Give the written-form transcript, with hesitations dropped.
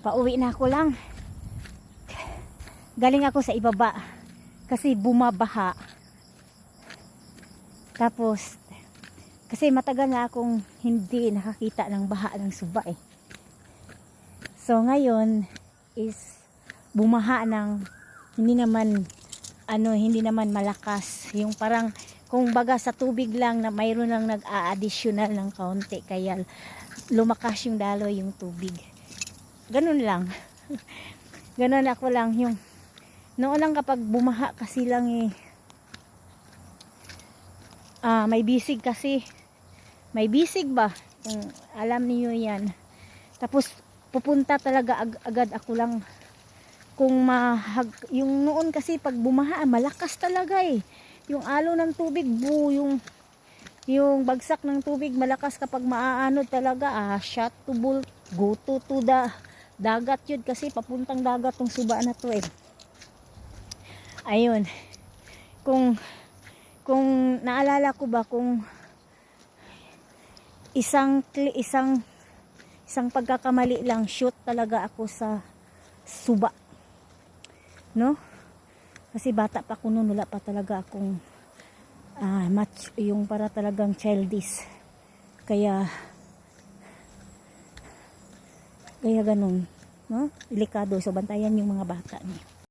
Pauwi na ako lang. Galing ako sa ibaba kasi bumabaha. Tapos kasi matagal na akong hindi nakakita ng baha ng Suba eh. So ngayon is bumaha ng hindi naman malakas. Yung parang kung baga sa tubig lang na mayroon lang nag-a-additional ng kaunti kaya lumakas yung daloy yung tubig. Ganun lang. Ganun ako lang yung noon lang kapag bumaha kasi lang may bisig kasi. May bisig ba? Kung alam niyo yan. Tapos pupunta talaga agad ako lang kung yung noon kasi pag bumaha malakas talaga eh. Yung alo ng tubig yung bagsak ng tubig malakas kapag maaano talaga shot to bull go to the dagat yun kasi papuntang dagat tong Suba na to eh. Ayun. Kung naalala ko ba kung isang pagkakamali lang shoot talaga ako sa Suba. No? Kasi bata pa ako noon, wala pa talaga akong match yung para talagang childish. Kaya ganun, no? Delikado, so bantayan yung mga bata niyo.